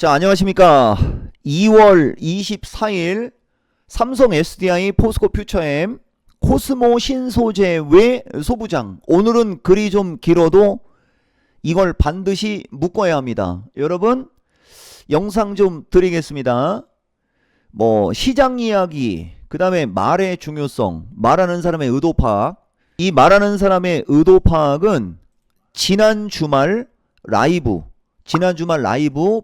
자, 안녕하십니까. 2월 24일 삼성 SDI 포스코 퓨처엠 코스모 신소재 외 소부장. 오늘은 글이 좀 길어도 이걸 반드시 묶어야 합니다. 여러분 영상 좀 드리겠습니다. 시장 이야기, 그 다음에 말의 중요성, 말하는 사람의 의도 파악. 이 말하는 사람의 의도 파악은 지난 주말 라이브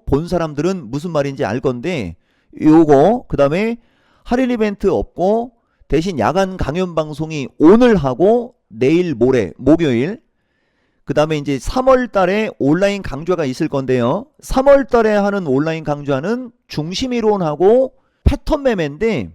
본 사람들은 무슨 말인지 알 건데, 요거 그 다음에 할인 이벤트 없고 대신 야간 강연 방송이 오늘 하고 내일 모레 목요일, 그 다음에 이제 3월 달에 온라인 강좌가 있을 건데요. 3월 달에 하는 온라인 강좌는 중심 이론하고 패턴 매매인데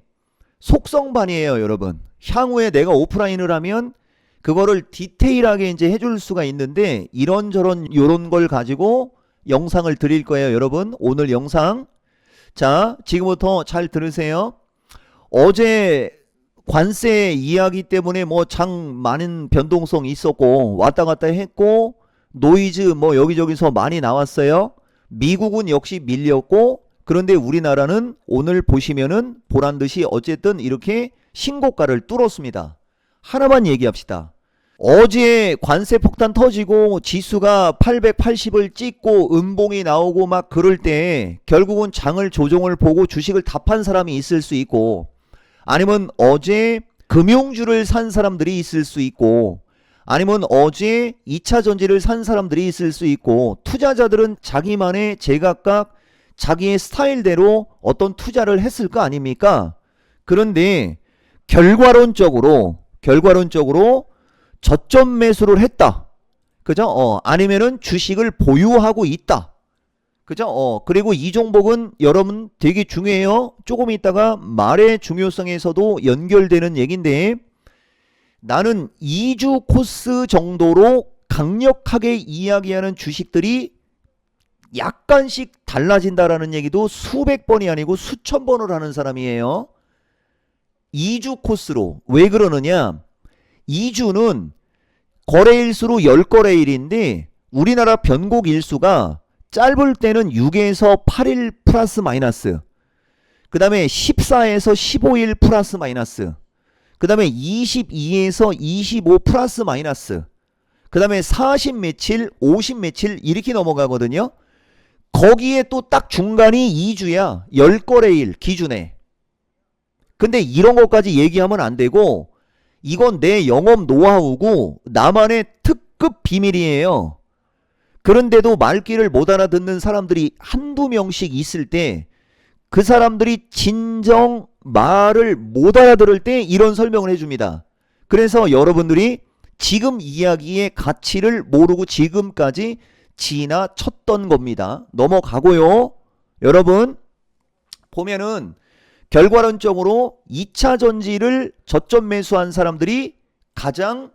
속성반이에요, 여러분. 향후에 내가 오프라인을 하면 그거를 디테일하게 이제 해줄 수가 있는데, 이런저런 요런 걸 가지고 영상을 드릴 거예요, 여러분. 오늘 영상. 자, 지금부터 잘 들으세요. 어제 관세 이야기 때문에 장 많은 변동성이 있었고 왔다 갔다 했고 노이즈 여기저기서 많이 나왔어요. 미국은 역시 밀렸고, 그런데 우리나라는 오늘 보시면은 보란듯이 어쨌든 이렇게 신고가를 뚫었습니다. 하나만 얘기합시다. 어제 관세 폭탄 터지고 지수가 880을 찍고 음봉이 나오고 막 그럴 때 결국은 장을 조정을 보고 주식을 다 판 사람이 있을 수 있고, 아니면 어제 금융주를 산 사람들이 있을 수 있고, 아니면 어제 2차 전지를 산 사람들이 있을 수 있고, 투자자들은 자기만의 제각각 자기의 스타일대로 어떤 투자를 했을 거 아닙니까? 그런데 결과론적으로 저점 매수를 했다. 그죠? 아니면은 주식을 보유하고 있다. 그죠? 그리고 이 종목은 여러분 되게 중요해요. 조금 있다가 말의 중요성에서도 연결되는 얘기인데, 나는 2주 코스 정도로 강력하게 이야기하는 주식들이 약간씩 달라진다라는 얘기도 수백 번이 아니고 수천 번을 하는 사람이에요. 2주 코스로. 왜 그러느냐? 2주는 거래일수로 10거래일인데 우리나라 변곡 일수가 짧을 때는 6에서 8일 플러스 마이너스, 그 다음에 14에서 15일 플러스 마이너스, 그 다음에 22에서 25 플러스 마이너스, 그 다음에 40 며칠 50 며칠 이렇게 넘어가거든요. 거기에 또 딱 중간이 2주야. 10거래일 기준에. 근데 이런 것까지 얘기하면 안 되고, 이건 내 영업 노하우고 나만의 특급 비밀이에요. 그런데도 말귀를 못 알아듣는 사람들이 한두 명씩 있을 때, 그 사람들이 진정 말을 못 알아들을 때 이런 설명을 해줍니다. 그래서 여러분들이 지금 이야기의 가치를 모르고 지금까지 지나쳤던 겁니다. 넘어가고요. 여러분 보면은 결과론적으로 2차 전지를 저점 매수한 사람들이 가장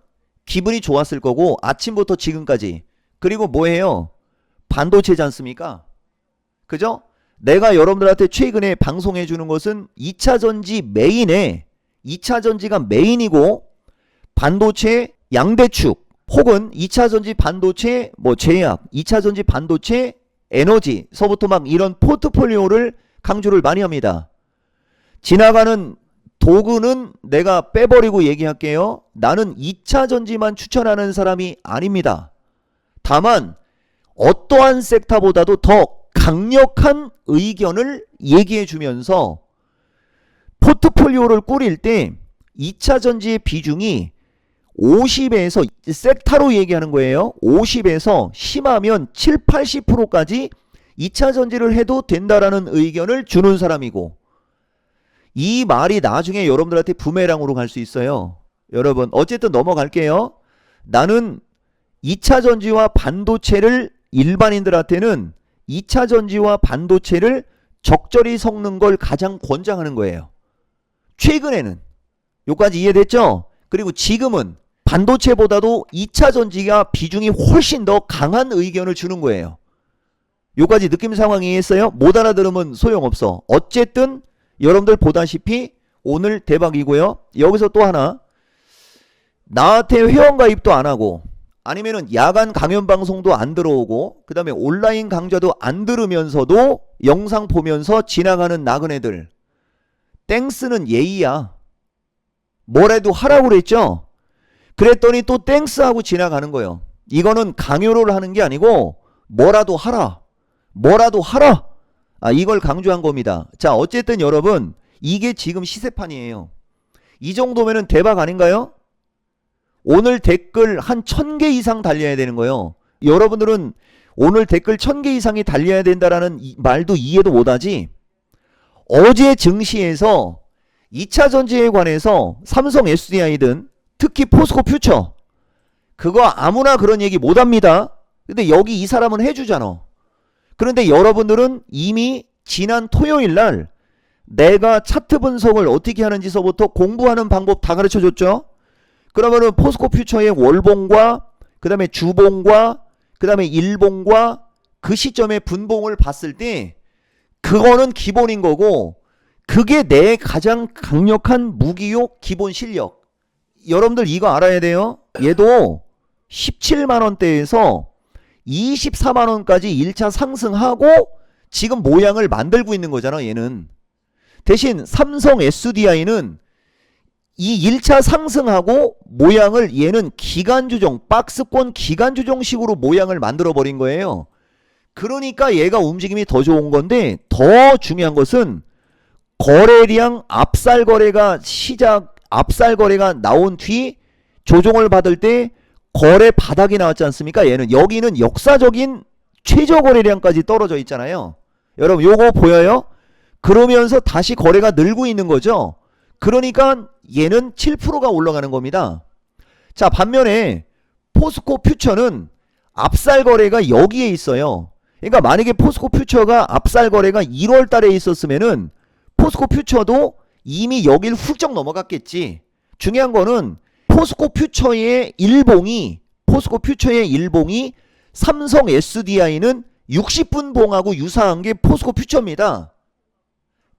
기분이 좋았을 거고, 아침부터 지금까지. 그리고 뭐예요? 반도체지 않습니까? 그죠? 내가 여러분들한테 최근에 방송해 주는 것은 2차 전지 메인에, 2차 전지가 메인이고 반도체 양대축, 혹은 2차 전지 반도체 제약, 2차 전지 반도체 에너지서부터 막 이런 포트폴리오를 강조를 많이 합니다. 지나가는 도구는 내가 빼버리고 얘기할게요. 나는 2차 전지만 추천하는 사람이 아닙니다. 다만 어떠한 섹터보다도 더 강력한 의견을 얘기해 주면서 포트폴리오를 꾸릴 때 2차 전지의 비중이 50에서, 섹터로 얘기하는 거예요. 50에서 심하면 7, 80%까지 2차 전지를 해도 된다라는 의견을 주는 사람이고, 이 말이 나중에 여러분들한테 부메랑으로 갈 수 있어요. 여러분 어쨌든 넘어갈게요. 나는 2차 전지와 반도체를, 일반인들한테는 2차 전지와 반도체를 적절히 섞는 걸 가장 권장하는 거예요. 최근에는. 여기까지 이해됐죠? 그리고 지금은 반도체보다도 2차 전지가 비중이 훨씬 더 강한 의견을 주는 거예요. 여기까지 느낌 상황 이해했어요? 못 알아들으면 소용없어. 어쨌든 여러분들 보다시피 오늘 대박이고요. 여기서 또 하나, 나한테 회원가입도 안 하고 아니면은 야간 강연 방송도 안 들어오고 그 다음에 온라인 강좌도 안 들으면서도 영상 보면서 지나가는 나그네들. 땡스는 예의야. 뭐라도 하라고 그랬죠? 그랬더니 또 땡스하고 지나가는 거예요. 이거는 강요를 하는 게 아니고 뭐라도 하라. 뭐라도 하라. 이걸 강조한 겁니다. 자, 어쨌든 여러분 이게 지금 시세판이에요. 이 정도면은 대박 아닌가요? 오늘 댓글 한 1000개 이상 달려야 되는 거예요. 여러분들은 오늘 댓글 1000개 이상이 달려야 된다라는 말도 이해도 못하지. 어제 증시에서 2차 전지에 관해서 삼성 SDI든 특히 포스코 퓨처 그거 아무나 그런 얘기 못합니다. 근데 여기 이 사람은 해주잖아. 그런데 여러분들은 이미 지난 토요일날 내가 차트 분석을 어떻게 하는지서부터 공부하는 방법 다 가르쳐줬죠. 그러면은 포스코 퓨처의 월봉과 그 다음에 주봉과 그 다음에 일봉과 그 시점의 분봉을 봤을 때 그거는 기본인 거고 그게 내 가장 강력한 무기요 기본 실력. 여러분들 이거 알아야 돼요. 얘도 17만원대에서 24만원까지 1차 상승하고 지금 모양을 만들고 있는 거잖아 얘는. 대신 삼성 SDI는 이 1차 상승하고 모양을 얘는 기간조정, 박스권 기간조정식으로 모양을 만들어 버린 거예요. 그러니까 얘가 움직임이 더 좋은 건데 더 중요한 것은 거래량 압살 거래가 나온 뒤 조정을 받을 때 거래 바닥이 나왔지 않습니까? 얘는 여기는 역사적인 최저 거래량까지 떨어져 있잖아요. 여러분 요거 보여요? 그러면서 다시 거래가 늘고 있는 거죠. 그러니까 얘는 7%가 올라가는 겁니다. 자, 반면에 포스코 퓨처는 압살 거래가 여기에 있어요. 그러니까 만약에 포스코 퓨처가 압살 거래가 1월 달에 있었으면은 포스코 퓨처도 이미 여길 훌쩍 넘어갔겠지. 중요한 거는 포스코 퓨처의 일봉이 삼성 SDI는 60분 봉하고 유사한 게 포스코 퓨처입니다.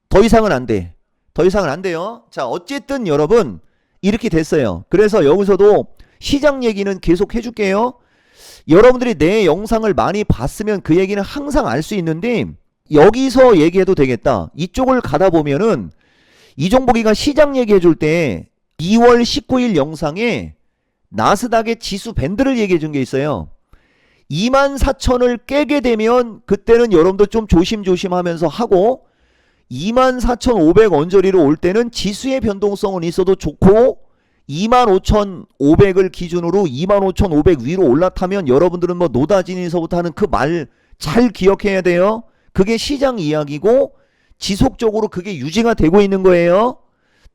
더 이상은 안 돼. 더 이상은 안 돼요. 자, 어쨌든 여러분 이렇게 됐어요. 그래서 여기서도 시장 얘기는 계속 해줄게요. 여러분들이 내 영상을 많이 봤으면 그 얘기는 항상 알 수 있는데 여기서 얘기해도 되겠다. 이쪽을 가다 보면은 이종복이가 시장 얘기해 줄 때 2월 19일 영상에 나스닥의 지수 밴드를 얘기해 준 게 있어요. 24,000을 깨게 되면 그때는 여러분도 좀 조심조심 하면서 하고 24,500 언저리로 올 때는 지수의 변동성은 있어도 좋고 25,500을 기준으로 25,500 위로 올라타면 여러분들은 뭐 노다진에서부터 하는 그 말 잘 기억해야 돼요. 그게 시장 이야기고 지속적으로 그게 유지가 되고 있는 거예요.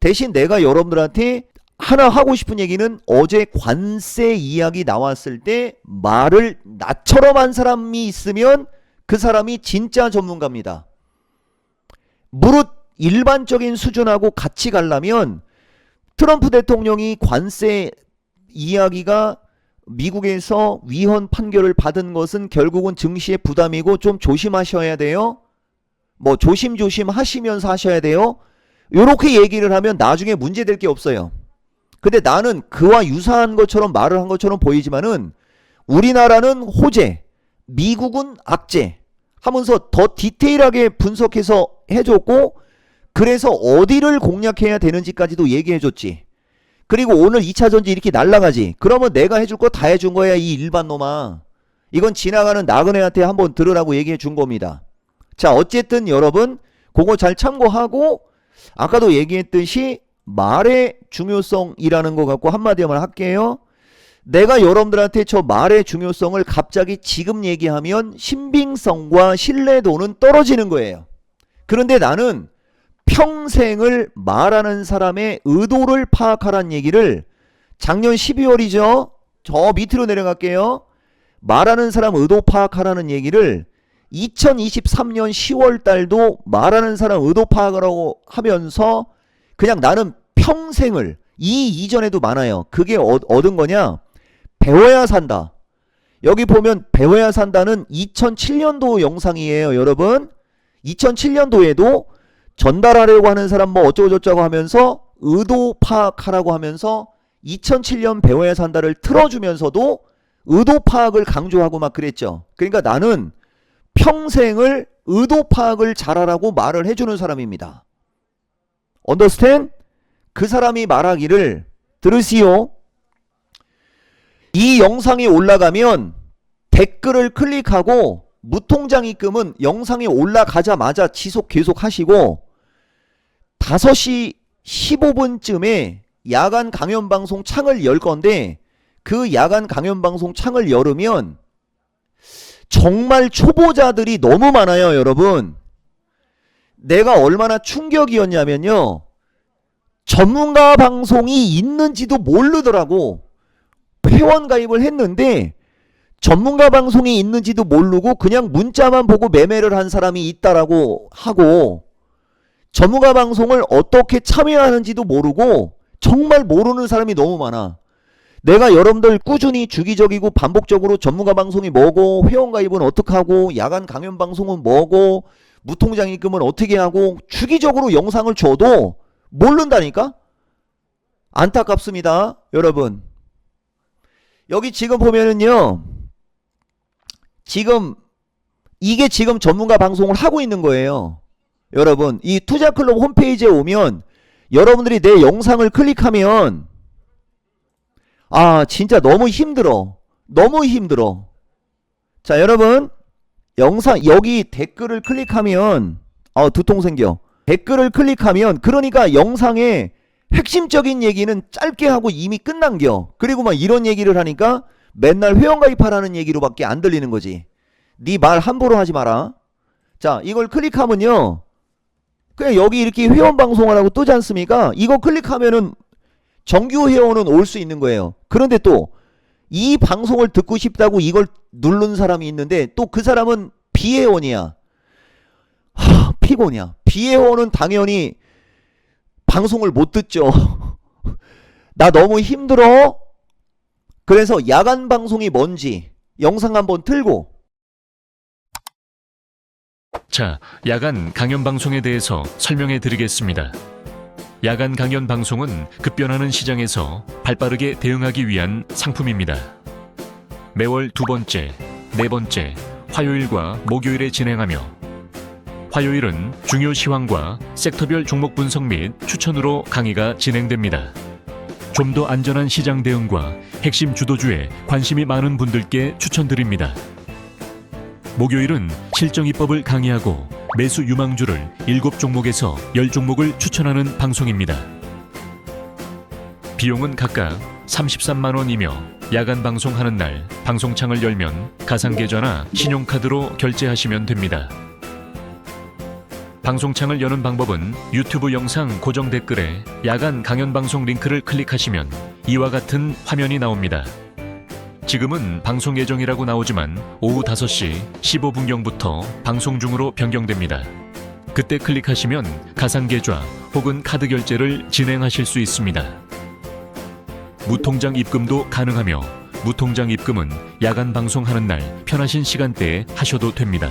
대신 내가 여러분들한테 하나 하고 싶은 얘기는 어제 관세 이야기 나왔을 때 말을 나처럼 한 사람이 있으면 그 사람이 진짜 전문가입니다. 무릇 일반적인 수준하고 같이 가려면 트럼프 대통령이 관세 이야기가 미국에서 위헌 판결을 받은 것은 결국은 증시의 부담이고 좀 조심하셔야 돼요. 뭐 조심조심 하시면서 하셔야 돼요. 요렇게 얘기를 하면 나중에 문제될 게 없어요. 근데 나는 그와 유사한 것처럼 말을 한 것처럼 보이지만은 우리나라는 호재, 미국은 악재 하면서 더 디테일하게 분석해서 해줬고 그래서 어디를 공략해야 되는지까지도 얘기해줬지. 그리고 오늘 2차 전지 이렇게 날라가지. 그러면 내가 해줄 거 다 해준 거야 이 일반 놈아. 이건 지나가는 나그네한테 한번 들으라고 얘기해 준 겁니다. 자, 어쨌든 여러분 그거 잘 참고하고 아까도 얘기했듯이 말의 중요성이라는 거 갖고 한마디만 할게요. 내가 여러분들한테 저 말의 중요성을 갑자기 지금 얘기하면 신빙성과 신뢰도는 떨어지는 거예요. 그런데 나는 평생을 말하는 사람의 의도를 파악하라는 얘기를 작년 12월이죠. 저 밑으로 내려갈게요. 말하는 사람 의도 파악하라는 얘기를 2023년 10월 달도 말하는 사람 의도 파악하라고 하면서 그냥 나는 평생을 이 이전에도 많아요. 그게 얻은 거냐? 배워야 산다. 여기 보면 배워야 산다는 2007년도 영상이에요, 여러분. 2007년도에도 전달하려고 하는 사람 뭐 어쩌고저쩌고 하면서 의도 파악하라고 하면서 2007년 배워야 산다를 틀어주면서도 의도 파악을 강조하고 막 그랬죠. 그러니까 나는 평생을 의도 파악을 잘하라고 말을 해주는 사람입니다. Understand? 그 사람이 말하기를 들으시오. 이 영상이 올라가면 댓글을 클릭하고 무통장 입금은 영상이 올라가자마자 지속 계속 하시고 5시 15분쯤에 야간 강연방송 창을 열 건데 그 야간 강연방송 창을 열으면 정말 초보자들이 너무 많아요, 여러분. 내가 얼마나 충격이었냐면요. 전문가 방송이 있는지도 모르더라고. 회원 가입을 했는데 전문가 방송이 있는지도 모르고 그냥 문자만 보고 매매를 한 사람이 있다라고 하고 전문가 방송을 어떻게 참여하는지도 모르고 정말 모르는 사람이 너무 많아. 내가 여러분들 꾸준히 주기적이고 반복적으로 전문가 방송이 뭐고 회원가입은 어떻게 하고 야간 강연 방송은 뭐고 무통장 입금은 어떻게 하고 주기적으로 영상을 줘도 모른다니까? 안타깝습니다, 여러분. 여기 지금 보면은요, 이게 지금 전문가 방송을 하고 있는 거예요. 여러분, 이 투자클럽 홈페이지에 오면 여러분들이 내 영상을 클릭하면 진짜 너무 힘들어. 너무 힘들어. 자, 여러분, 영상 여기 댓글을 클릭하면 두통 생겨. 댓글을 클릭하면 그러니까 영상에 핵심적인 얘기는 짧게 하고 이미 끝난겨. 그리고 막 이런 얘기를 하니까 맨날 회원가입하라는 얘기로밖에 안 들리는 거지. 네 말 함부로 하지 마라. 자, 이걸 클릭하면요, 그냥 여기 이렇게 회원 방송을 하고 뜨지 않습니까? 이거 클릭하면은 정규 회원은 올 수 있는 거예요. 그런데 또 이 방송을 듣고 싶다고 이걸 누른 사람이 있는데 또 그 사람은 비회원이야. 피곤이야. 비회원은 당연히 방송을 못 듣죠. 나 너무 힘들어. 그래서 야간 방송이 뭔지 영상 한번 틀고. 자, 야간 강연 방송에 대해서 설명해 드리겠습니다. 야간 강연 방송은 급변하는 시장에서 발빠르게 대응하기 위한 상품입니다. 매월 2번째, 4번째, 화요일과 목요일에 진행하며 화요일은 중요 시황과 섹터별 종목 분석 및 추천으로 강의가 진행됩니다. 좀 더 안전한 시장 대응과 핵심 주도주에 관심이 많은 분들께 추천드립니다. 목요일은 실정 입법을 강의하고 매수 유망주를 7종목에서 10종목을 추천하는 방송입니다. 비용은 각각 33만원이며 야간 방송하는 날 방송창을 열면 가상계좌나 신용카드로 결제하시면 됩니다. 방송창을 여는 방법은 유튜브 영상 고정 댓글에 야간 강연 방송 링크를 클릭하시면 이와 같은 화면이 나옵니다. 지금은 방송 예정이라고 나오지만 오후 5시 15분경부터 방송 중으로 변경됩니다. 그때 클릭하시면 가상계좌 혹은 카드 결제를 진행하실 수 있습니다. 무통장 입금도 가능하며 무통장 입금은 야간 방송하는 날 편하신 시간대에 하셔도 됩니다.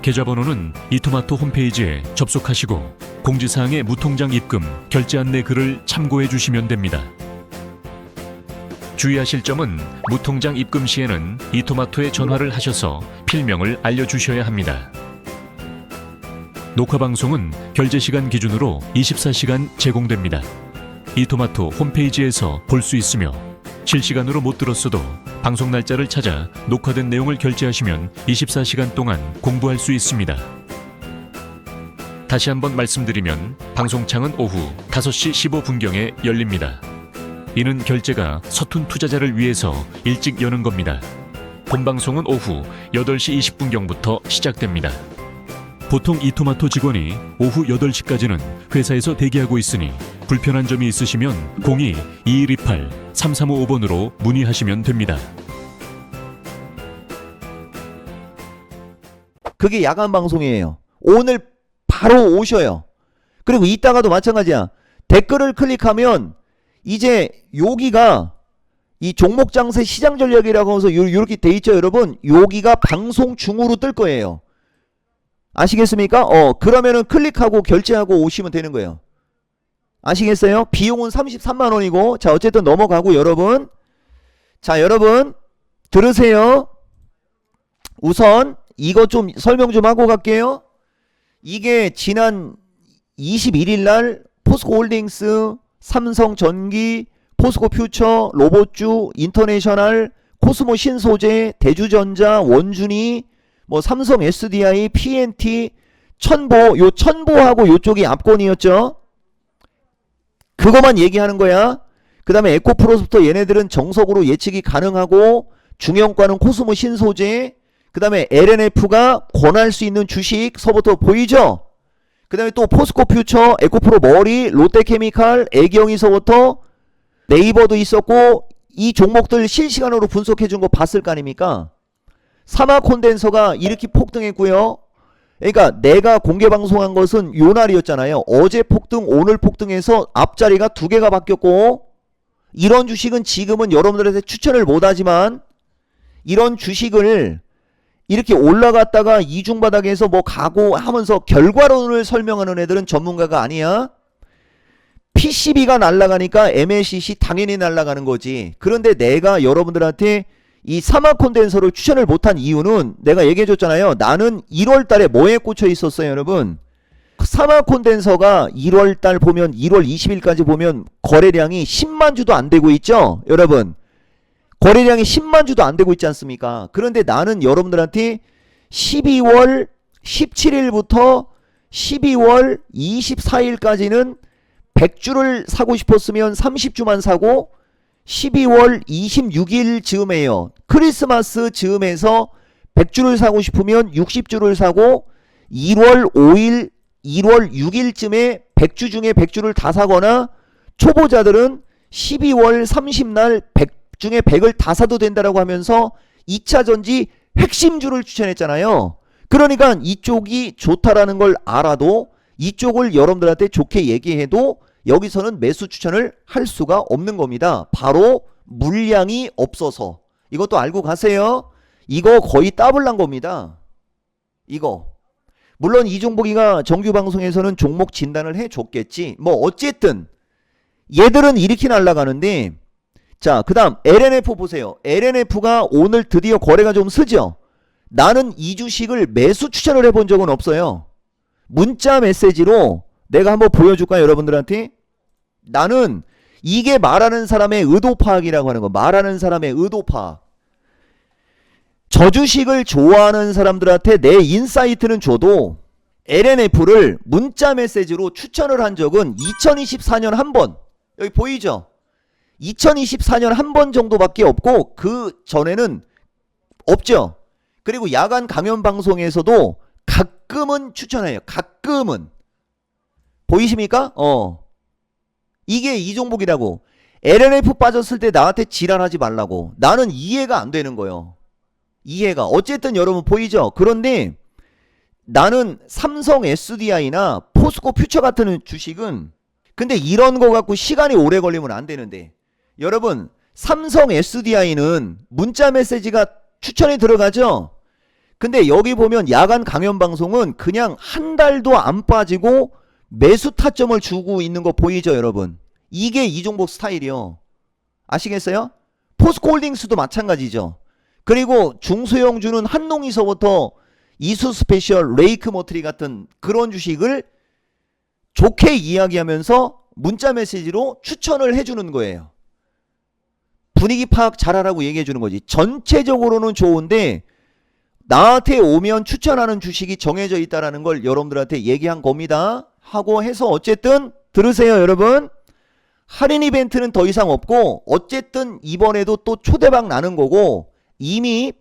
계좌번호는 이토마토 홈페이지에 접속하시고 공지사항의 무통장 입금 결제 안내 글을 참고해 주시면 됩니다. 주의하실 점은 무통장 입금 시에는 이토마토에 전화를 하셔서 필명을 알려주셔야 합니다. 녹화방송은 결제시간 기준으로 24시간 제공됩니다. 이토마토 홈페이지에서 볼 수 있으며 실시간으로 못 들었어도 방송 날짜를 찾아 녹화된 내용을 결제하시면 24시간 동안 공부할 수 있습니다. 다시 한번 말씀드리면 방송창은 오후 5시 15분경에 열립니다. 이는 결제가 서툰 투자자를 위해서 일찍 여는 겁니다. 본방송은 오후 8시 20분경부터 시작됩니다. 보통 이토마토 직원이 오후 8시까지는 회사에서 대기하고 있으니 불편한 점이 있으시면 02-2128-3355번으로 문의하시면 됩니다. 그게 야간 방송이에요. 오늘 바로 오셔요. 그리고 이따가도 마찬가지야. 댓글을 클릭하면 이제 여기가 이 종목 장세 시장 전략이라고 해서 이렇게 돼 있죠, 여러분. 여기가 방송 중으로 뜰 거예요. 아시겠습니까? 그러면은 클릭하고 결제하고 오시면 되는 거예요. 아시겠어요? 비용은 33만 원이고, 자, 어쨌든 넘어가고, 여러분. 자, 여러분. 들으세요. 우선 이거 좀 설명 좀 하고 갈게요. 이게 지난 21일 날 포스코홀딩스, 삼성전기, 포스코퓨처, 로봇주, 인터내셔널, 코스모 신소재, 대주전자, 원준이, 뭐 삼성 SDI, PNT, 천보, 요 천보하고 요쪽이 압권이었죠. 그거만 얘기하는 거야. 그 다음에 에코프로스부터 얘네들은 정석으로 예측이 가능하고, 중형과는 코스모 신소재, 그 다음에 LNF가 권할 수 있는 주식 서부터 보이죠? 그 다음에 또 포스코퓨처, 에코프로 머리, 롯데케미칼, 애경이서부터 네이버도 있었고, 이 종목들 실시간으로 분석해준 거 봤을 거 아닙니까? 사마콘덴서가 이렇게 폭등했고요. 그러니까 내가 공개방송한 것은 요 날이었잖아요. 어제 폭등, 오늘 폭등해서 앞자리가 2개가 바뀌었고, 이런 주식은 지금은 여러분들한테 추천을 못하지만, 이런 주식을 이렇게 올라갔다가 이중바닥에서 뭐 가고 하면서 결과론을 설명하는 애들은 전문가가 아니야. PCB가 날아가니까 MLCC 당연히 날아가는 거지. 그런데 내가 여러분들한테 이 사마콘덴서를 추천을 못한 이유는 내가 얘기해줬잖아요. 나는 1월달에 뭐에 꽂혀 있었어요, 여러분? 사마콘덴서가 1월달 보면 1월 20일까지 보면 거래량이 10만 주도 안 되고 있죠, 여러분. 거래량이 10만 주도 안 되고 있지 않습니까? 그런데 나는 여러분들한테 12월 17일부터 12월 24일까지는 100주를 사고 싶었으면 30주만 사고, 12월 26일 즈음에요. 크리스마스 즈음에서 100주를 사고 싶으면 60주를 사고, 1월 5일, 1월 6일쯤에 100주 중에 100주를 다 사거나, 초보자들은 12월 30날 100 중에 100을 다 사도 된다라고 하면서 2차전지 핵심주를 추천했잖아요. 그러니까 이쪽이 좋다라는 걸 알아도, 이쪽을 여러분들한테 좋게 얘기해도 여기서는 매수 추천을 할 수가 없는 겁니다. 바로 물량이 없어서. 이것도 알고 가세요. 이거 거의 더블 난 겁니다. 이거. 물론 이종복이가 정규 방송에서는 종목 진단을 해줬겠지. 뭐 어쨌든 얘들은 이렇게 날아가는데, 자, 그 다음 LNF 보세요. LNF가 오늘 드디어 거래가 좀 쓰죠. 나는 이 주식을 매수 추천을 해본 적은 없어요. 문자 메시지로 내가 한번 보여줄까요, 여러분들한테? 나는 이게 말하는 사람의 의도 파악이라고 하는 거. 말하는 사람의 의도 파악. 저 주식을 좋아하는 사람들한테 내 인사이트는 줘도 LNF를 문자 메시지로 추천을 한 적은 2024년 한 번. 여기 보이죠? 2024년 한 번 정도밖에 없고, 그 전에는 없죠. 그리고 야간 강연 방송에서도 가끔은 추천해요. 가끔은. 보이십니까? 이게 이종복이라고. LNF 빠졌을 때 나한테 지랄하지 말라고. 나는 이해가 안 되는 거예요. 이해가. 어쨌든 여러분 보이죠? 그런데 나는 삼성 SDI나 포스코 퓨처 같은 주식은, 근데 이런 거 갖고 시간이 오래 걸리면 안 되는데, 여러분 삼성 SDI는 문자 메시지가 추천에 들어가죠. 근데 여기 보면 야간 강연 방송은 그냥 한 달도 안 빠지고 매수 타점을 주고 있는 거 보이죠, 여러분? 이게 이종복 스타일이요. 아시겠어요? 포스코홀딩스도 마찬가지죠. 그리고 중소형주는 한농이서부터 이수스페셜, 레이크모트리 같은 그런 주식을 좋게 이야기하면서 문자 메시지로 추천을 해주는 거예요. 분위기 파악 잘하라고 얘기해주는 거지. 전체적으로는 좋은데 나한테 오면 추천하는 주식이 정해져 있다는 걸 여러분들한테 얘기한 겁니다. 하고 해서 어쨌든 들으세요, 여러분. 할인 이벤트는 더 이상 없고, 어쨌든 이번에도 또 초대박 나는 거고, 이미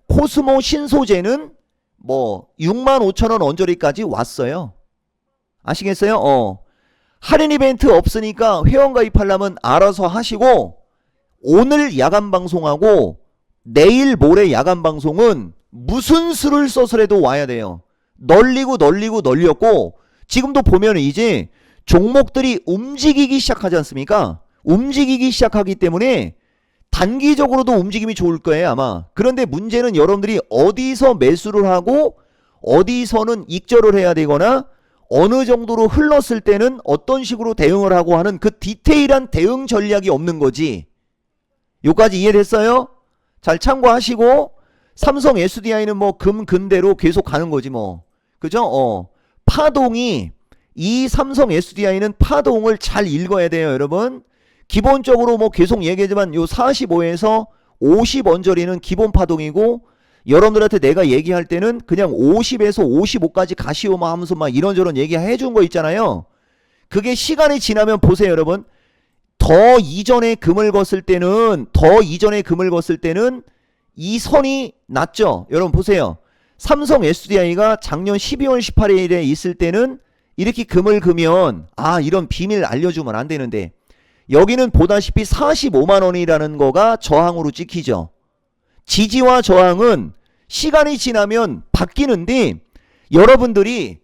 코스모 신소재는 뭐 65,000원 언저리까지 왔어요. 아시겠어요? 할인 이벤트 없으니까 회원 가입하려면 알아서 하시고, 오늘 야간 방송하고 내일 모레 야간 방송은 무슨 수를 써서라도 와야 돼요. 널리고 널렸고, 지금도 보면 이제 종목들이 움직이기 시작하지 않습니까? 움직이기 시작하기 때문에 단기적으로도 움직임이 좋을 거예요, 아마. 그런데 문제는 여러분들이 어디서 매수를 하고 어디서는 익절을 해야 되거나 어느 정도로 흘렀을 때는 어떤 식으로 대응을 하고 하는 그 디테일한 대응 전략이 없는 거지. 요까지 이해됐어요? 잘 참고하시고 삼성 SDI는 뭐 금근대로 계속 가는 거지 뭐. 그죠? 파동이 이 삼성 SDI는 파동을 잘 읽어야 돼요, 여러분. 기본적으로 뭐 계속 얘기하지만 요 45에서 50 언저리는 기본 파동이고 여러분들한테 내가 얘기할 때는 그냥 50에서 55까지 가시오 막 하면서 막 이런저런 얘기해 준 거 있잖아요. 그게 시간이 지나면 보세요, 여러분. 더 이전에 금을 걷을 때는 이 선이 낮죠. 여러분 보세요. 삼성 SDI가 작년 12월 18일에 있을 때는 이렇게 금을 그면 이런 비밀 알려주면 안 되는데 여기는 보다시피 45만 원이라는 거가 저항으로 찍히죠. 지지와 저항은 시간이 지나면 바뀌는데 여러분들이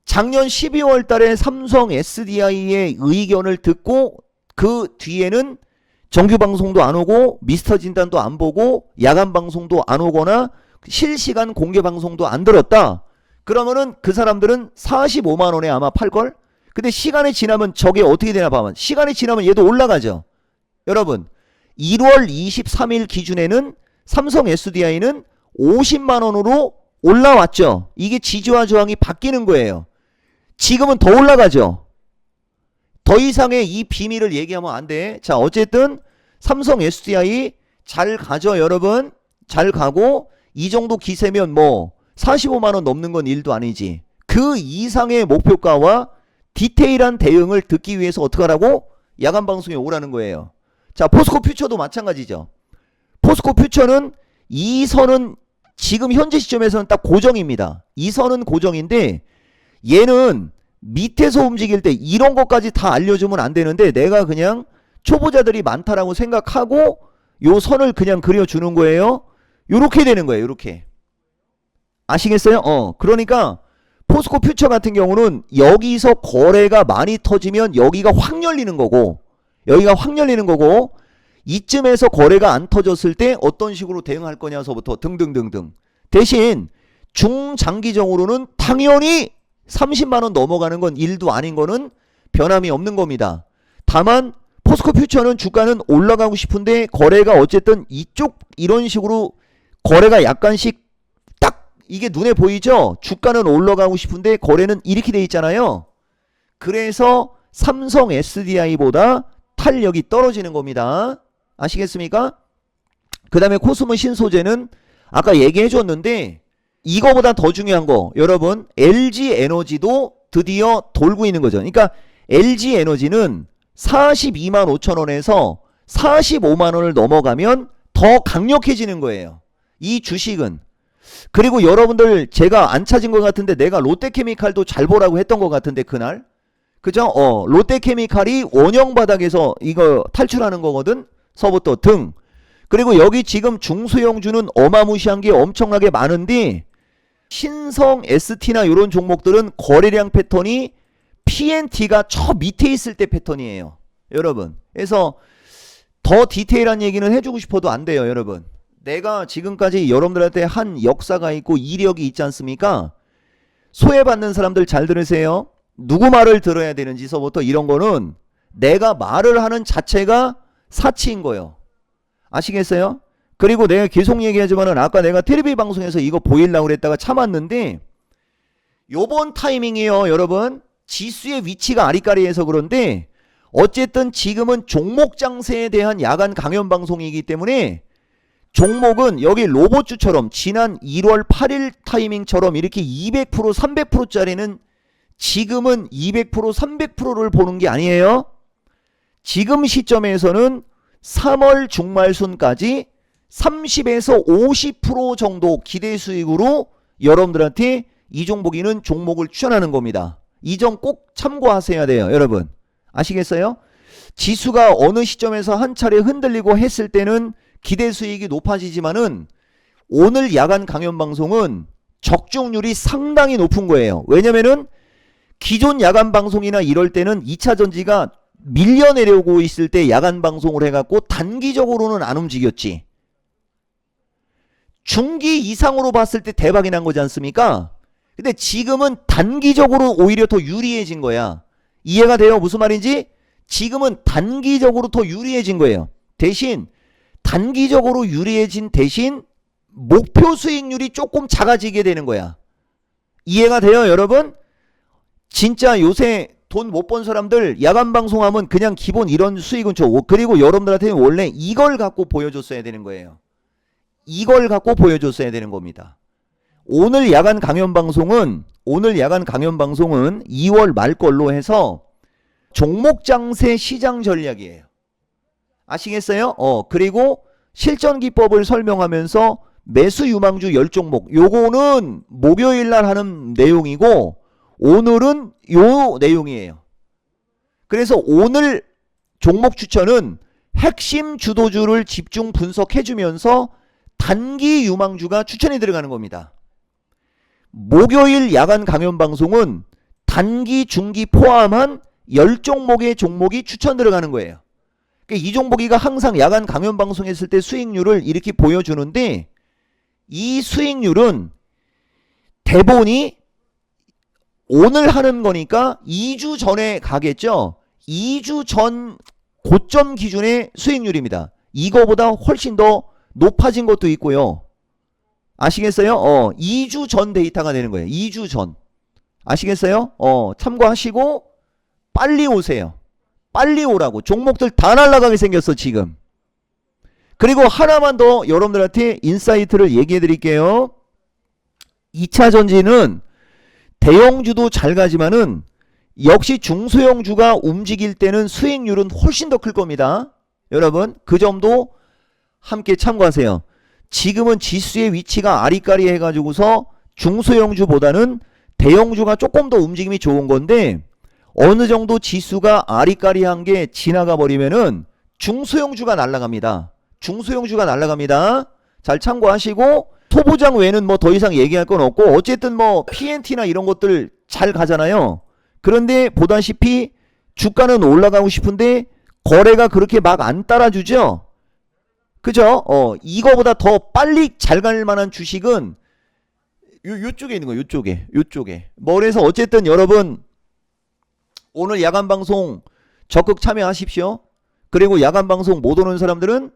작년 12월 달에 삼성 SDI의 의견을 듣고 그 뒤에는 정규 방송도 안 오고 미스터 진단도 안 보고 야간 방송도 안 오거나 실시간 공개 방송도 안 들었다. 그러면은 그 사람들은 45만 원에 아마 팔걸? 근데 시간이 지나면 저게 어떻게 되나 봐봐. 시간이 지나면 얘도 올라가죠. 여러분 1월 23일 기준에는 삼성 SDI는 50만 원으로 올라왔죠. 이게 지지와 저항이 바뀌는 거예요. 지금은 더 올라가죠. 더 이상의 이 비밀을 얘기하면 안 돼. 자, 어쨌든 삼성 SDI 잘 가죠, 여러분. 잘 가고 이 정도 기세면 뭐 45만 원 넘는 건 일도 아니지. 그 이상의 목표가와 디테일한 대응을 듣기 위해서 어떻게 하라고? 야간 방송에 오라는 거예요. 자, 포스코 퓨처도 마찬가지죠. 포스코 퓨처는 이 선은 지금 현재 시점에서는 딱 고정입니다. 이 선은 고정인데 얘는 밑에서 움직일 때 이런 것까지 다 알려주면 안 되는데 내가 그냥 초보자들이 많다라고 생각하고 요 선을 그냥 그려주는 거예요. 요렇게 되는 거예요. 요렇게. 아시겠어요? 그러니까 포스코 퓨처 같은 경우는 여기서 거래가 많이 터지면 여기가 확 열리는 거고 이쯤에서 거래가 안 터졌을 때 어떤 식으로 대응할 거냐서부터 등등등등. 대신 중장기적으로는 당연히 30만원 넘어가는 건 일도 아닌 거는 변함이 없는 겁니다. 다만 포스코 퓨처는 주가는 올라가고 싶은데 거래가 어쨌든 이쪽 이런 식으로 거래가 약간씩 딱 이게 눈에 보이죠? 주가는 올라가고 싶은데 거래는 이렇게 돼 있잖아요. 그래서 삼성 SDI보다 탄력이 떨어지는 겁니다. 아시겠습니까? 그 다음에 코스모 신소재는 아까 얘기해 줬는데 이거보다 더 중요한 거 여러분 LG에너지도 드디어 돌고 있는 거죠. 그러니까 LG에너지는 42만 5천 원에서 45만 원을 넘어가면 더 강력해지는 거예요. 이 주식은. 그리고 여러분들 제가 안 찾은 것 같은데 내가 롯데케미칼도 잘 보라고 했던 것 같은데 그날 그죠? 롯데케미칼이 원형 바닥에서 이거 탈출하는 거거든. 서부터 등. 그리고 여기 지금 중소형주는 어마무시한 게 엄청나게 많은데 신성 ST나 이런 종목들은 거래량 패턴이 PNT가 저 밑에 있을 때 패턴이에요. 여러분. 그래서 더 디테일한 얘기는 해주고 싶어도 안 돼요. 여러분. 내가 지금까지 여러분들한테 한 역사가 있고 이력이 있지 않습니까? 소외받는 사람들 잘 들으세요. 누구 말을 들어야 되는지서부터 이런 거는 내가 말을 하는 자체가 사치인 거예요. 아시겠어요? 그리고 내가 계속 얘기하지만은 아까 내가 텔레비 방송에서 이거 보이려고 그랬다가 참았는데 요번 타이밍이에요, 여러분. 지수의 위치가 아리까리해서 그런데 어쨌든 지금은 종목 장세에 대한 야간 강연 방송이기 때문에 종목은 여기 로봇주처럼 지난 1월 8일 타이밍처럼 이렇게 200% 300%짜리는 지금은 200% 300%를 보는 게 아니에요. 지금 시점에서는 3월 중말순까지 30에서 50% 정도 기대 수익으로 여러분들한테 이 종목이는 종목을 추천하는 겁니다. 이 점 꼭 참고하셔야 돼요, 여러분. 아시겠어요? 지수가 어느 시점에서 한 차례 흔들리고 했을 때는 기대 수익이 높아지지만은 오늘 야간 강연 방송은 적중률이 상당히 높은 거예요. 왜냐면은 기존 야간 방송이나 이럴 때는 2차 전지가 밀려 내려오고 있을 때 야간 방송을 해갖고 단기적으로는 안 움직였지. 중기 이상으로 봤을 때 대박이 난 거지 않습니까? 근데 지금은 단기적으로 오히려 더 유리해진 거야. 이해가 돼요? 무슨 말인지? 지금은 단기적으로 더 유리해진 거예요. 대신 단기적으로 유리해진 대신 목표 수익률이 조금 작아지게 되는 거야. 이해가 돼요, 여러분? 진짜 요새 돈 못 번 사람들 야간 방송하면 그냥 기본 이런 수익은 줘. 그리고 여러분들한테는 원래 이걸 갖고 보여줬어야 되는 거예요. 이걸 갖고 보여줬어야 되는 겁니다. 오늘 야간 강연 방송은 2월 말 걸로 해서 종목 장세 시장 전략이에요. 아시겠어요? 그리고 실전 기법을 설명하면서 매수 유망주 10종목. 요거는 목요일 날 하는 내용이고 오늘은 요 내용이에요. 그래서 오늘 종목 추천은 핵심 주도주를 집중 분석해주면서 단기 유망주가 추천이 들어가는 겁니다. 목요일 야간 강연 방송은 단기, 중기 포함한 10종목의 종목이 추천 들어가는 거예요. 그러니까 이 종목이가 항상 야간 강연 방송했을 때 수익률을 이렇게 보여주는데 이 수익률은 대본이 오늘 하는 거니까 2주 전에 가겠죠. 2주 전 고점 기준의 수익률입니다. 이거보다 훨씬 더 높아진 것도 있고요. 아시겠어요? 2주 전 데이터가 되는 거예요. 2주 전. 아시겠어요? 참고하시고 빨리 오세요. 빨리 오라고. 종목들 다 날아가게 생겼어 지금. 그리고 하나만 더 여러분들한테 인사이트를 얘기해 드릴게요. 2차 전지는 대형주도 잘 가지만은 역시 중소형주가 움직일 때는 수익률은 훨씬 더 클 겁니다. 여러분 그 점도 함께 참고하세요. 지금은 지수의 위치가 아리까리 해가지고서 중소형주보다는 대형주가 조금 더 움직임이 좋은 건데 어느 정도 지수가 아리까리한 게 지나가 버리면은 중소형주가 날아갑니다. 중소형주가 날아갑니다. 잘 참고하시고 소부장 외에는 뭐 더 이상 얘기할 건 없고 어쨌든 뭐 PNT나 이런 것들 잘 가잖아요. 그런데 보다시피 주가는 올라가고 싶은데 거래가 그렇게 막 안 따라주죠. 그죠? 이거보다 더 빨리 잘 갈 만한 주식은 요쪽에 있는 거예요. 요쪽에. 뭐 그래서 어쨌든 여러분 오늘 야간 방송 적극 참여하십시오. 그리고 야간 방송 못 오는 사람들은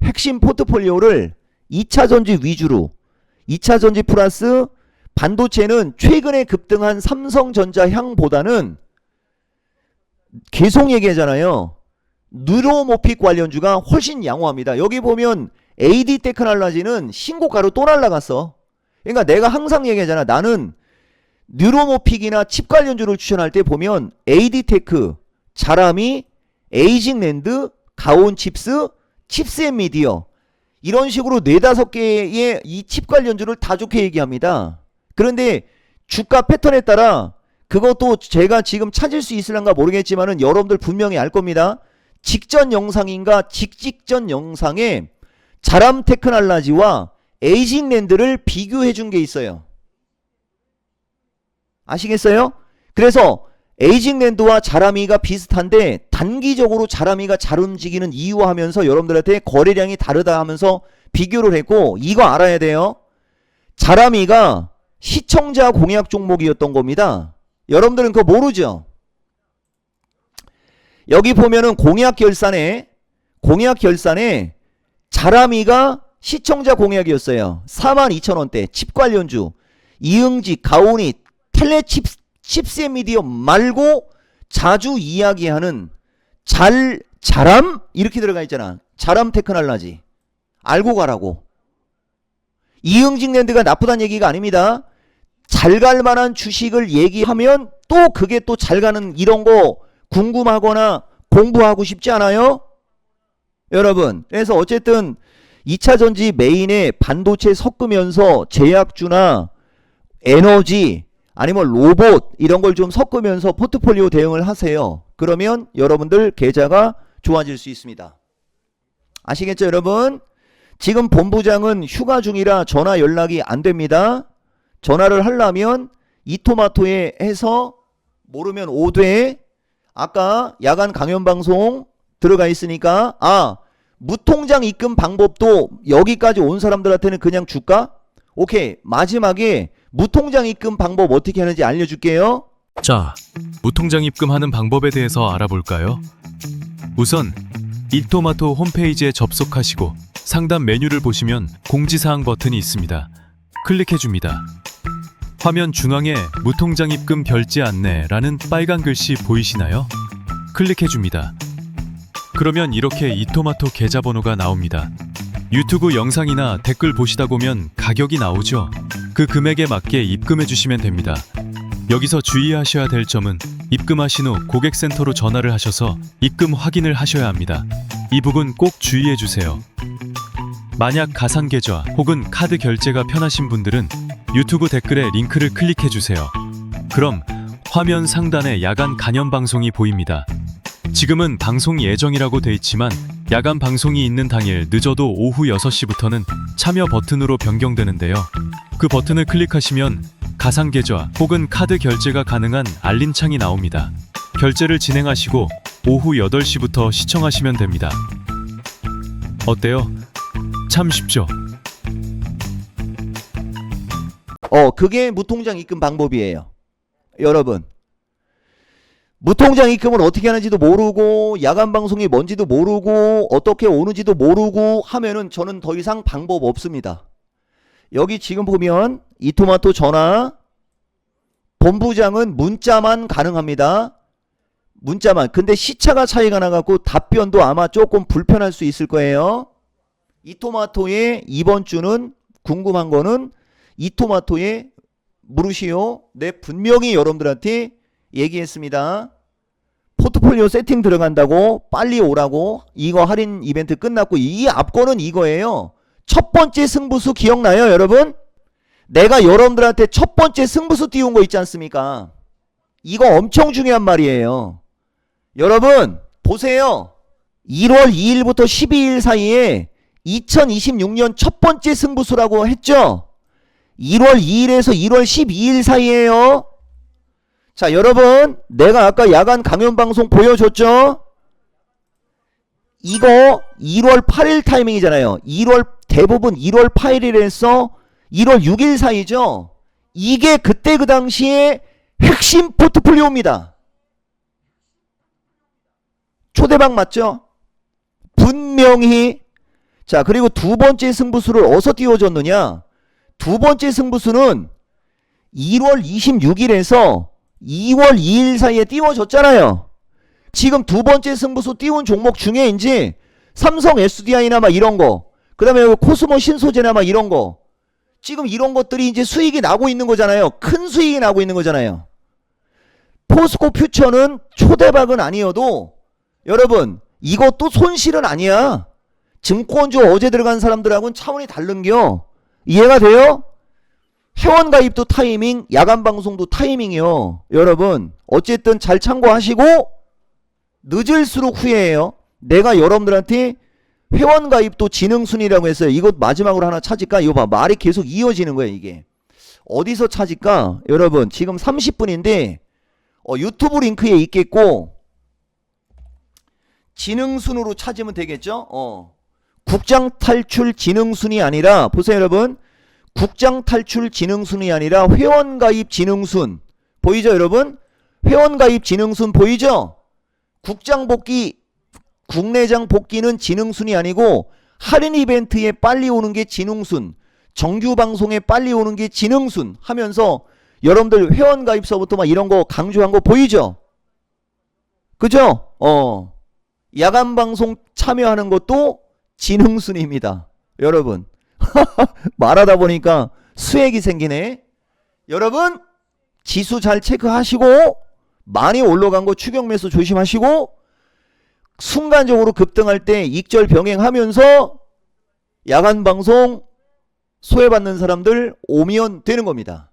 핵심 포트폴리오를 2차 전지 위주로 2차 전지 플러스 반도체는 최근에 급등한 삼성전자 향보다는 계속 얘기하잖아요. 뉴로모픽 관련주가 훨씬 양호합니다. 여기 보면 AD 테크놀로지는 신고가로 또 날라갔어. 그러니까 내가 항상 얘기하잖아. 나는 뉴로모픽이나 칩 관련주를 추천할 때 보면 AD테크, 자라미, 에이징랜드, 가온칩스, 칩스앤미디어 이런 식으로 4-5개의 이 칩 관련주를 다 좋게 얘기합니다. 그런데 주가 패턴에 따라 그것도 제가 지금 찾을 수 있을런가 모르겠지만은 여러분들 분명히 알 겁니다. 직전 영상인가 직전 영상에 자람 테크놀로지와 에이징랜드를 비교해 준 게 있어요. 아시겠어요? 그래서 에이징랜드와 자라미가 비슷한데 단기적으로 자라미가 잘 움직이는 이유 하면서 여러분들한테 거래량이 다르다 하면서 비교를 했고 이거 알아야 돼요. 자라미가 시청자 공약 종목이었던 겁니다. 여러분들은 그거 모르죠? 여기 보면은 공약 결산에 자라미가 시청자 공약이었어요. 42,000원대 칩 관련주 이응지, 가온이, 칩스앤미디어 말고 자주 이야기하는 자람 이렇게 들어가 있잖아. 자람 테크놀로지 알고 가라고. 이응징랜드가 나쁘다는 얘기가 아닙니다. 잘 갈 만한 주식을 얘기하면 또 그게 또 잘 가는 이런 거 궁금하거나 공부하고 싶지 않아요? 여러분 그래서 어쨌든 2차 전지 메인에 반도체 섞으면서 제약주나 에너지 아니면 로봇 이런 걸 좀 섞으면서 포트폴리오 대응을 하세요. 그러면 여러분들 계좌가 좋아질 수 있습니다. 아시겠죠 여러분? 지금 본부장은 휴가 중이라 전화 연락이 안 됩니다. 전화를 하려면 이토마토에 해서 모르면 5대 아까 야간 강연 방송 들어가 있으니까 무통장 입금 방법도 여기까지 온 사람들한테는 그냥 줄까? 오케이 마지막에 무통장 입금 방법 어떻게 하는지 알려줄게요. 자, 무통장 입금하는 방법에 대해서 알아볼까요? 우선 이토마토 홈페이지에 접속하시고 상단 메뉴를 보시면 공지사항 버튼이 있습니다. 클릭해줍니다. 화면 중앙에 무통장 입금 결제 안내라는 빨간 글씨 보이시나요? 클릭해줍니다. 그러면 이렇게 이토마토 계좌번호가 나옵니다. 유튜브 영상이나 댓글 보시다 보면 가격이 나오죠? 그 금액에 맞게 입금해 주시면 됩니다. 여기서 주의하셔야 될 점은 입금하신 후 고객센터로 전화를 하셔서 입금 확인을 하셔야 합니다. 이 부분 꼭 주의해 주세요. 만약 가상계좌 혹은 카드 결제가 편하신 분들은 유튜브 댓글에 링크를 클릭해 주세요. 그럼 화면 상단에 야간 간연 방송이 보입니다. 지금은 방송 예정이라고 돼 있지만 야간 방송이 있는 당일 늦어도 오후 6시부터는 참여 버튼으로 변경되는데요. 그 버튼을 클릭하시면 가상계좌 혹은 카드 결제가 가능한 알림창이 나옵니다. 결제를 진행하시고 오후 8시부터 시청하시면 됩니다. 어때요? 참 쉽죠? 그게 무통장 입금 방법이에요. 여러분, 무통장 입금을 어떻게 하는지도 모르고 야간 방송이 뭔지도 모르고 어떻게 오는지도 모르고 하면은 저는 더 이상 방법 없습니다. 여기 지금 보면 이토마토 전화, 본부장은 문자만 가능합니다. 문자만. 근데 시차가 차이가 나갖고 답변도 아마 조금 불편할 수 있을 거예요. 이토마토의 이번 주는 궁금한 거는 이토마토에 물으시오. 네, 분명히 여러분들한테 얘기했습니다. 포트폴리오 세팅 들어간다고 빨리 오라고. 이거 할인 이벤트 끝났고 이 앞거는 이거예요. 첫 번째 승부수 기억나요, 여러분? 내가 여러분들한테 첫 번째 승부수 띄운 거 있지 않습니까? 이거 엄청 중요한 말이에요. 여러분 보세요. 1월 2일부터 12일 사이에 2026년 첫 번째 승부수라고 했죠? 1월 2일에서 1월 12일 사이에요. 자, 여러분 내가 아까 야간 강연방송 보여줬죠? 이거 1월 8일 타이밍이잖아요. 대부분 1월 8일에서 1월 6일 사이죠? 이게 그때 그 당시에 핵심 포트폴리오입니다. 초대박 맞죠? 분명히. 자, 그리고 두 번째 승부수를 어디서 띄워줬느냐? 두 번째 승부수는 1월 26일에서 2월 2일 사이에 띄워줬잖아요. 지금 두 번째 승부수 띄운 종목 중에 이제 삼성 SDI나 막 이런 거, 그 다음에 코스모 신소재나 막 이런 거, 지금 이런 것들이 이제 수익이 나고 있는 거잖아요. 큰 수익이 나고 있는 거잖아요. 포스코 퓨처는 초대박은 아니어도 여러분 이것도 손실은 아니야. 증권주 어제 들어간 사람들하고는 차원이 다른겨. 이해가 돼요? 회원가입도 타이밍, 야간방송도 타이밍이요. 여러분 어쨌든 잘 참고하시고, 늦을수록 후회해요. 내가 여러분들한테 회원가입도 지능순이라고 했어요. 이것 마지막으로 하나 찾을까? 이거 봐, 말이 계속 이어지는 거예요. 이게 어디서 찾을까? 여러분 지금 30분인데 유튜브 링크에 있겠고 지능순으로 찾으면 되겠죠? 국장 탈출 지능순이 아니라, 보세요 여러분, 국장 탈출 지능순이 아니라 회원가입 지능순 보이죠 여러분? 회원가입 지능순 보이죠? 국장 복귀, 국내장 복귀는 지능순이 아니고 할인 이벤트에 빨리 오는 게 지능순, 정규 방송에 빨리 오는 게 지능순 하면서 여러분들 회원가입서부터 막 이런 거 강조한 거 보이죠? 그죠? 야간 방송 참여하는 것도 지능순입니다. 여러분 말하다 보니까 수액이 생기네. 여러분 지수 잘 체크하시고, 많이 올라간 거 추격 매수 조심하시고, 순간적으로 급등할 때 익절 병행하면서 야간 방송 소외받는 사람들 오면 되는 겁니다.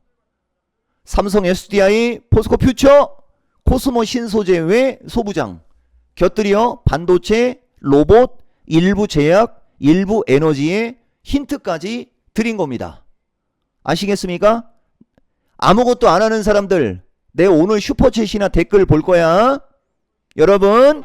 삼성 SDI, 포스코 퓨처, 코스모 신소재 외 소부장 곁들여 반도체, 로봇, 일부 제약, 일부 에너지의 힌트까지 드린 겁니다. 아시겠습니까? 아무것도 안 하는 사람들, 내 오늘 슈퍼챗이나 댓글 볼 거야. 여러분